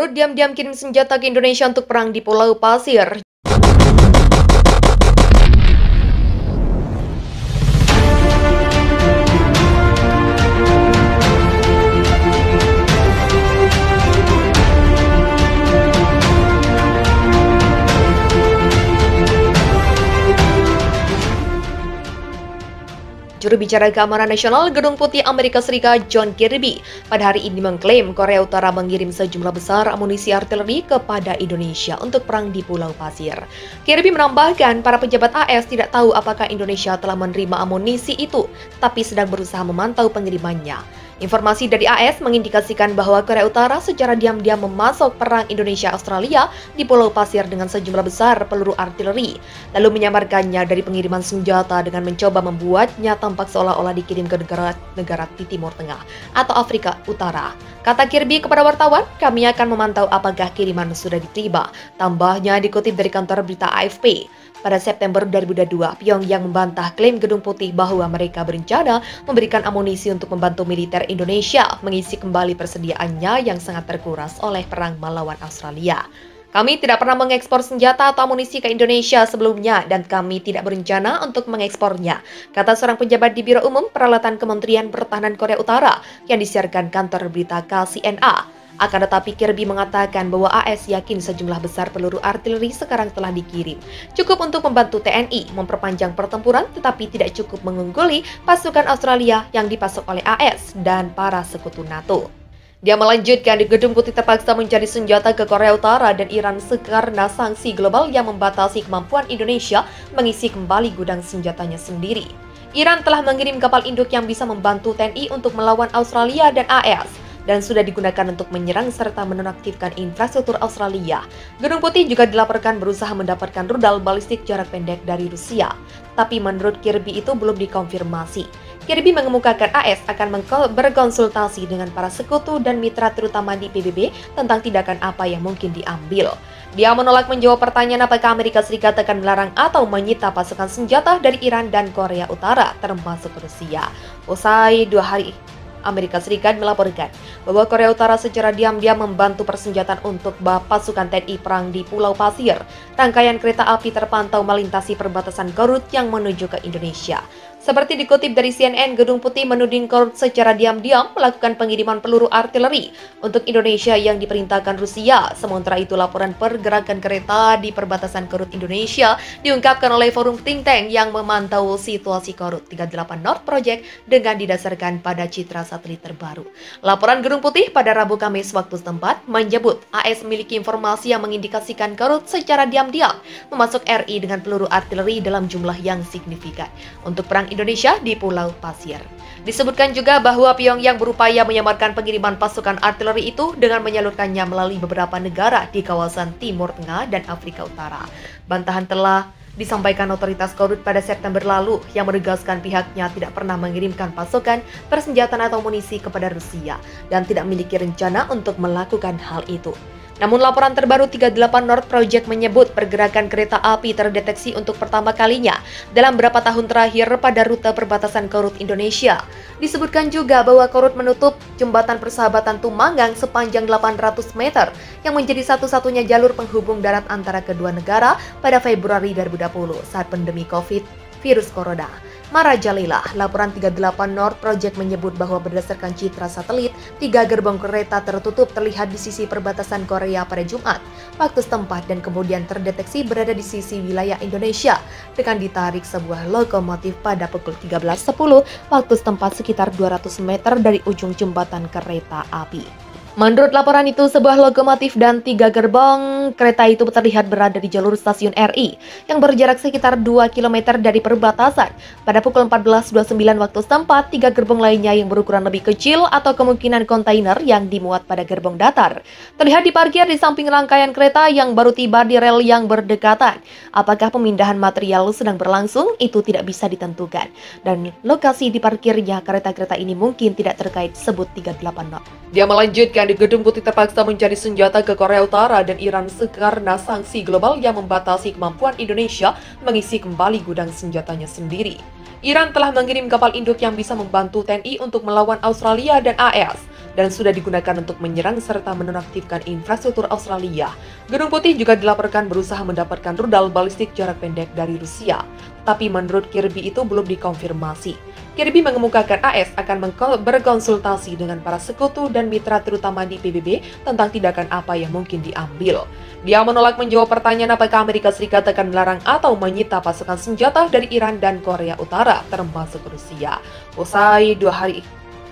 Korut diam-diam kirim senjata ke Indonesia untuk perang di Pulau Pasir. Juru bicara Keamanan Nasional Gedung Putih Amerika Serikat John Kirby pada hari ini mengklaim Korea Utara mengirim sejumlah besar amunisi artileri kepada Indonesia untuk perang di Pulau Pasir. Kirby menambahkan para pejabat AS tidak tahu apakah Indonesia telah menerima amunisi itu, tapi sedang berusaha memantau pengirimannya. Informasi dari AS mengindikasikan bahwa Korea Utara secara diam-diam memasok perang Indonesia-Australia di Pulau Pasir dengan sejumlah besar peluru artileri, lalu menyamarkannya dari pengiriman senjata dengan mencoba membuatnya tampak seolah-olah dikirim ke negara di Timur Tengah atau Afrika Utara. Kata Kirby kepada wartawan, kami akan memantau apakah kiriman sudah diterima. Tambahnya dikutip dari kantor berita AFP. Pada September 2022, Pyongyang membantah klaim Gedung Putih bahwa mereka berencana memberikan amunisi untuk membantu militer Indonesia mengisi kembali persediaannya yang sangat terkuras oleh perang melawan Australia. Kami tidak pernah mengekspor senjata atau amunisi ke Indonesia sebelumnya dan kami tidak berencana untuk mengekspornya, kata seorang pejabat di Biro Umum Peralatan Kementerian Pertahanan Korea Utara yang disiarkan kantor berita KCNA. Akan tetapi Kirby mengatakan bahwa AS yakin sejumlah besar peluru artileri sekarang telah dikirim. Cukup untuk membantu TNI memperpanjang pertempuran tetapi tidak cukup mengungguli pasukan Australia yang dipasok oleh AS dan para sekutu NATO. Dia melanjutkan, di Gedung Putih terpaksa mencari senjata ke Korea Utara dan Iran karena sanksi global yang membatasi kemampuan Indonesia mengisi kembali gudang senjatanya sendiri. Iran telah mengirim kapal induk yang bisa membantu TNI untuk melawan Australia dan AS. Dan sudah digunakan untuk menyerang serta menonaktifkan infrastruktur Australia. Gedung Putih juga dilaporkan berusaha mendapatkan rudal balistik jarak pendek dari Rusia. Tapi menurut Kirby itu belum dikonfirmasi. Kirby mengemukakan AS akan berkonsultasi dengan para sekutu dan mitra terutama di PBB tentang tindakan apa yang mungkin diambil. Dia menolak menjawab pertanyaan apakah Amerika Serikat akan melarang atau menyita pasukan senjata dari Iran dan Korea Utara, termasuk Rusia. Usai 2 hari, Amerika Serikat melaporkan bahwa Korea Utara secara diam-diam membantu persenjataan untuk pasukan TNI perang di Pulau Pasir. Rangkaian kereta api terpantau melintasi perbatasan Korut yang menuju ke Indonesia. Seperti dikutip dari CNN, Gedung Putih menuding Korut secara diam-diam melakukan pengiriman peluru artileri untuk Indonesia yang diperintahkan Rusia. Sementara itu, laporan pergerakan kereta di perbatasan Korut Indonesia diungkapkan oleh forum think tank yang memantau situasi Korut 38 North Project dengan didasarkan pada citra satelit terbaru. Laporan Gedung Putih pada Rabu Kamis waktu setempat menyebut AS memiliki informasi yang mengindikasikan Korut secara diam-diam memasuk RI dengan peluru artileri dalam jumlah yang signifikan untuk perang Indonesia di Pulau Pasir. Disebutkan juga bahwa Pyongyang berupaya menyamarkan pengiriman pasukan artileri itu dengan menyalurkannya melalui beberapa negara di kawasan Timur Tengah dan Afrika Utara. Bantahan telah disampaikan otoritas Korut pada September lalu yang menegaskan pihaknya tidak pernah mengirimkan pasukan, persenjataan atau amunisi kepada Rusia dan tidak memiliki rencana untuk melakukan hal itu. Namun laporan terbaru 38 North Project menyebut pergerakan kereta api terdeteksi untuk pertama kalinya dalam beberapa tahun terakhir pada rute perbatasan Korut Indonesia. Disebutkan juga bahwa Korut menutup jembatan persahabatan Tumanggang sepanjang 800 meter yang menjadi satu-satunya jalur penghubung darat antara kedua negara pada Februari 2020 saat pandemi virus corona. Marajalila, laporan 38 North Project menyebut bahwa berdasarkan citra satelit, 3 gerbong kereta tertutup terlihat di sisi perbatasan Korea pada Jumat, waktu setempat dan kemudian terdeteksi berada di sisi wilayah Indonesia dengan ditarik sebuah lokomotif pada pukul 13.10 waktu setempat sekitar 200 meter dari ujung jembatan kereta api. Menurut laporan itu, sebuah lokomotif dan 3 gerbong kereta itu terlihat berada di jalur stasiun RI yang berjarak sekitar 2 km dari perbatasan. Pada pukul 14.29 waktu setempat, 3 gerbong lainnya yang berukuran lebih kecil atau kemungkinan kontainer yang dimuat pada gerbong datar terlihat diparkir di samping rangkaian kereta yang baru tiba di rel yang berdekatan. Apakah pemindahan material sedang berlangsung? Itu tidak bisa ditentukan. Dan lokasi diparkirnya kereta-kereta ini mungkin tidak terkait sebut 38 North. Dia melanjutkan, di Gedung Putih terpaksa mencari senjata ke Korea Utara dan Iran karena sanksi global yang membatasi kemampuan Indonesia mengisi kembali gudang senjatanya sendiri. Iran telah mengirim kapal induk yang bisa membantu TNI untuk melawan Australia dan AS, dan sudah digunakan untuk menyerang serta menonaktifkan infrastruktur Australia. Gedung Putih juga dilaporkan berusaha mendapatkan rudal balistik jarak pendek dari Rusia, tapi menurut Kirby itu belum dikonfirmasi. Kirby mengemukakan AS akan berkonsultasi dengan para sekutu dan mitra terutama di PBB tentang tindakan apa yang mungkin diambil. Dia menolak menjawab pertanyaan apakah Amerika Serikat akan melarang atau menyita pasukan senjata dari Iran dan Korea Utara, termasuk Rusia. Usai 2 hari,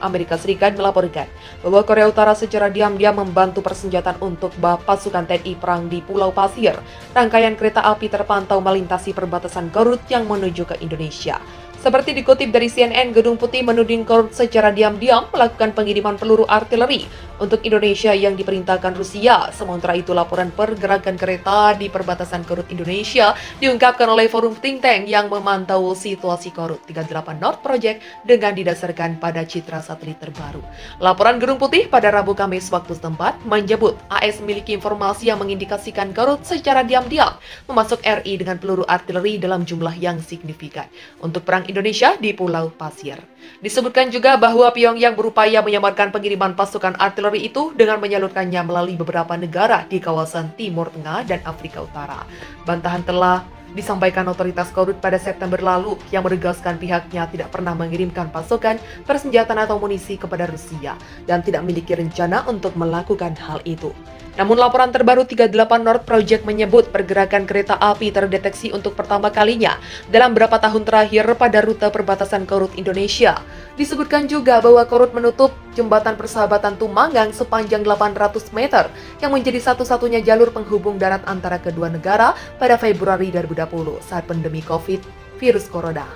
Amerika Serikat melaporkan bahwa Korea Utara secara diam-diam membantu persenjataan untuk pasukan TNI perang di Pulau Pasir. Rangkaian kereta api terpantau melintasi perbatasan Garut yang menuju ke Indonesia. Seperti dikutip dari CNN, Gedung Putih menuding Garut secara diam-diam melakukan pengiriman peluru artileri untuk Indonesia yang diperintahkan Rusia. Sementara itu, laporan pergerakan kereta di perbatasan Garut Indonesia diungkapkan oleh forum think tank yang memantau situasi Garut 38 North Project dengan didasarkan pada citra satelit terbaru. Laporan Gedung Putih pada Rabu Kamis waktu setempat menyebut AS memiliki informasi yang mengindikasikan Garut secara diam-diam memasuk RI dengan peluru artileri dalam jumlah yang signifikan untuk perang Indonesia di Pulau Pasir. Disebutkan juga bahwa Pyongyang berupaya menyamarkan pengiriman pasukan artileri itu dengan menyalurkannya melalui beberapa negara di kawasan Timur Tengah dan Afrika Utara. Bantahan telah disampaikan otoritas Garut pada September lalu yang menegaskan pihaknya tidak pernah mengirimkan pasukan, persenjataan atau amunisi kepada Rusia dan tidak memiliki rencana untuk melakukan hal itu. Namun laporan terbaru 38 North Project menyebut pergerakan kereta api terdeteksi untuk pertama kalinya dalam beberapa tahun terakhir pada rute perbatasan Garut Indonesia. Disebutkan juga bahwa Garut menutup jembatan persahabatan Tumanggang sepanjang 800 meter yang menjadi satu-satunya jalur penghubung darat antara kedua negara pada Februari 2020 saat pandemi COVID virus corona.